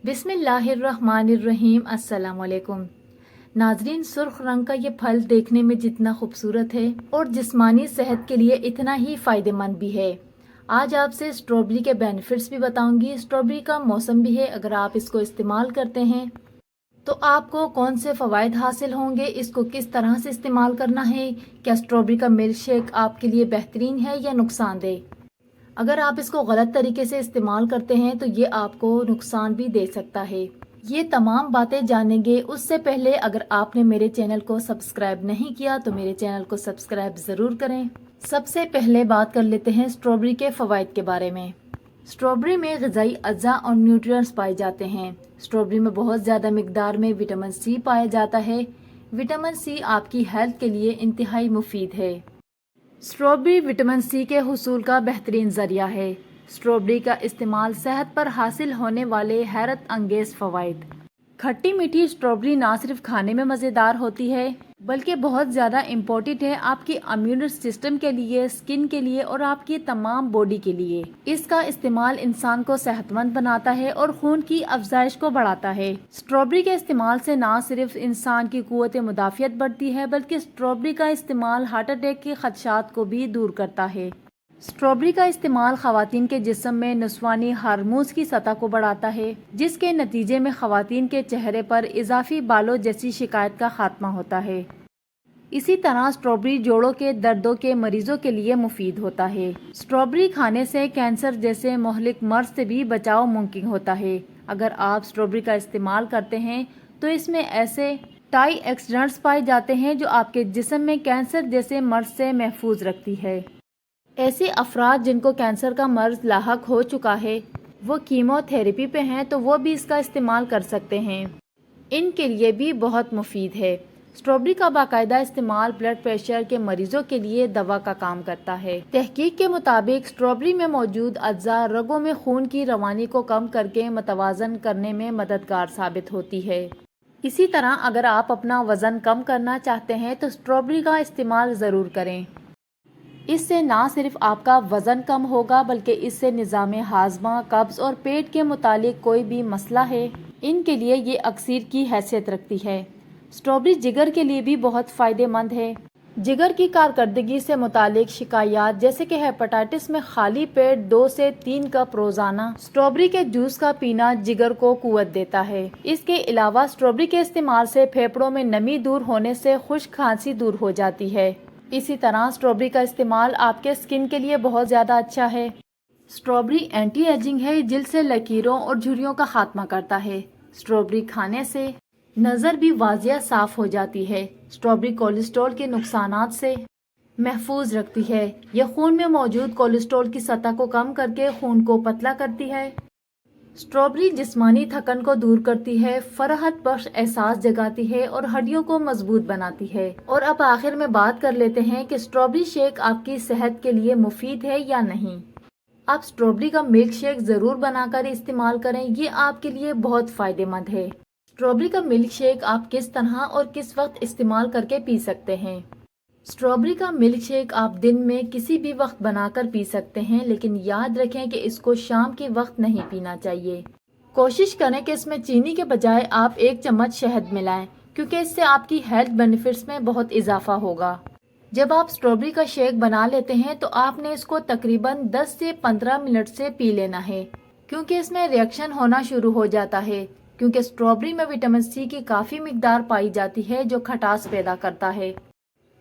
बिस्मिल्लाहिर्रहमानिर्रहीम। अस्सलाम वालेकुम नाजरीन, सुर्ख रंग का ये फल देखने में जितना खूबसूरत है और जिस्मानी सेहत के लिए इतना ही फ़ायदेमंद भी है। आज आपसे स्ट्रॉबेरी के बेनिफिट्स भी बताऊंगी। स्ट्रॉबेरी का मौसम भी है, अगर आप इसको इस्तेमाल करते हैं तो आपको कौन से फ़वाइद हासिल होंगे, इसको किस तरह से इस्तेमाल करना है, क्या स्ट्रॉबेरी का मिल्क शेक आपके लिए बेहतरीन है या नुकसानदेह। अगर आप इसको गलत तरीके से इस्तेमाल करते हैं तो ये आपको नुकसान भी दे सकता है। ये तमाम बातें जानेंगे। उससे पहले अगर आपने मेरे चैनल को सब्सक्राइब नहीं किया तो मेरे चैनल को सब्सक्राइब ज़रूर करें। सबसे पहले बात कर लेते हैं स्ट्रॉबेरी के फ़वाइद के बारे में। स्ट्रॉबेरी में ग़िज़ाई अज्जा और न्यूट्रिएंट्स पाए जाते हैं। स्ट्रॉबेरी में बहुत ज़्यादा मिकदार में विटामिन सी पाया जाता है। विटामिन सी आपकी हेल्थ के लिए इंतहाई मुफीद है। स्ट्रॉबेरी विटामिन सी के हुसूल का बेहतरीन ज़रिया है। स्ट्रॉबेरी का इस्तेमाल सेहत पर हासिल होने वाले हैरत अंगेज फ़वाइद। खट्टी मीठी स्ट्रॉबेरी ना सिर्फ खाने में मज़ेदार होती है बल्कि बहुत ज़्यादा इम्पोर्टेंट है आपकी इम्यून सिस्टम के लिए, स्किन के लिए और आपकी तमाम बॉडी के लिए। इसका इस्तेमाल इंसान को सेहतमंद बनाता है और खून की अफजाइश को बढ़ाता है। स्ट्रॉबेरी के इस्तेमाल से ना सिर्फ इंसान की कुव्वत मुदाफ़ियत बढ़ती है बल्कि स्ट्रॉबेरी का इस्तेमाल हार्ट अटैक के खदशात को भी दूर करता है। स्ट्रॉबेरी का इस्तेमाल ख़वातीन के जिस्म में नस्वानी हार्मोन्स की सतह को बढ़ाता है, जिसके नतीजे में ख़वातीन के चेहरे पर इजाफी बालों जैसी शिकायत का खात्मा होता है। इसी तरह स्ट्रॉबेरी जोड़ों के दर्दों के मरीजों के लिए मुफीद होता है। स्ट्रॉबेरी खाने से कैंसर जैसे मुहलिक मर्ज से भी बचाव मुमकिन होता है। अगर आप स्ट्रॉबेरी का इस्तेमाल करते हैं तो इसमें ऐसे टाई एक्सीडेंट्स पाए जाते हैं जो आपके जिस्म में कैंसर जैसे मर्ज से महफूज रखती है। ऐसे अफराद जिनको कैंसर का मर्ज लाहक हो चुका है, वो कीमोथेरेपी पे हैं, तो वो भी इसका इस्तेमाल कर सकते हैं। इनके लिए भी बहुत मुफीद है। स्ट्रॉबेरी का बाकायदा इस्तेमाल ब्लड प्रेशर के मरीजों के लिए दवा का काम करता है। तहकीक के मुताबिक स्ट्रॉबेरी में मौजूद अज्जा रगों में खून की रवानी को कम करके मतवाजन करने में मददगार साबित होती है। इसी तरह अगर आप अपना वज़न कम करना चाहते हैं तो स्ट्रॉबेरी का इस्तेमाल ज़रूर करें। इससे ना सिर्फ आपका वज़न कम होगा बल्कि इससे निज़ाम हाजमा, कब्ज़ और पेट के मुतालिक कोई भी मसला है, इनके लिए ये अक्सीर की हैसियत रखती है। स्ट्रॉबेरी जिगर के लिए भी बहुत फ़ायदेमंद है। जिगर की कारकर्दगी से मुतालिक शिकायत जैसे कि हेपेटाइटिस में खाली पेट 2 से 3 कप रोज़ाना स्ट्रॉबेरी के जूस का पीना जिगर को कुव्वत देता है। इसके अलावा स्ट्रॉबेरी के इस्तेमाल से फेफड़ों में नमी दूर होने से खुश्क खांसी दूर हो जाती है। इसी तरह स्ट्रॉबेरी का इस्तेमाल आपके स्किन के लिए बहुत ज़्यादा अच्छा है। स्ट्रॉबेरी एंटी एजिंग है, जिल्द से लकीरों और झुर्रियों का खात्मा करता है। स्ट्रॉबेरी खाने से नज़र भी वाजिया साफ हो जाती है। स्ट्रॉबेरी कोलेस्ट्रॉल के नुकसानात से महफूज रखती है। यह खून में मौजूद कोलेस्ट्रॉल की सतह को कम करके खून को पतला करती है। स्ट्रॉबेरी जिस्मानी थकन को दूर करती है, फराहत बख्श एहसास जगाती है और हड्डियों को मजबूत बनाती है। और अब आखिर में बात कर लेते हैं कि स्ट्रॉबेरी शेक आपकी सेहत के लिए मुफीद है या नहीं। आप स्ट्रॉबेरी का मिल्क शेक ज़रूर बनाकर इस्तेमाल करें, ये आपके लिए बहुत फ़ायदेमंद है। स्ट्रॉबेरी का मिल्क शेक आप किस तरह और किस वक्त इस्तेमाल करके पी सकते हैं। स्ट्रॉबेरी का मिल्क शेक आप दिन में किसी भी वक्त बनाकर पी सकते हैं, लेकिन याद रखें कि इसको शाम के वक्त नहीं पीना चाहिए। कोशिश करें कि इसमें चीनी के बजाय आप 1 चम्मच शहद मिलाएं, क्योंकि इससे आपकी हेल्थ बेनिफिट्स में बहुत इजाफा होगा। जब आप स्ट्रॉबेरी का शेक बना लेते हैं तो आपने इसको तकरीबन 10 से 15 मिनट से पी लेना है, क्योंकि इसमें रिएक्शन होना शुरू हो जाता है। क्योंकि स्ट्रॉबेरी में विटामिन सी की काफ़ी मिकदार पाई जाती है जो खटास पैदा करता है,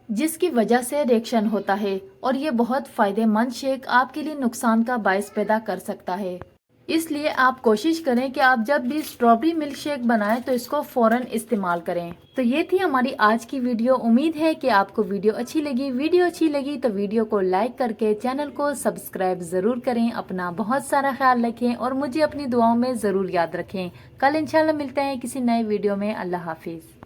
जिसकी वजह से रिएक्शन होता है और ये बहुत फ़ायदेमंद शेक आपके लिए नुकसान का बायस पैदा कर सकता है। इसलिए आप कोशिश करें कि आप जब भी स्ट्रॉबेरी मिल्क शेक बनाएं तो इसको फ़ौरन इस्तेमाल करें। तो ये थी हमारी आज की वीडियो। उम्मीद है कि आपको वीडियो अच्छी लगी। वीडियो अच्छी लगी तो वीडियो को लाइक करके चैनल को सब्सक्राइब ज़रूर करें। अपना बहुत सारा ख्याल रखें और मुझे अपनी दुआओं में ज़रूर याद रखें। कल इंशाल्लाह मिलते हैं किसी नए वीडियो में। अल्लाह हाफिज़।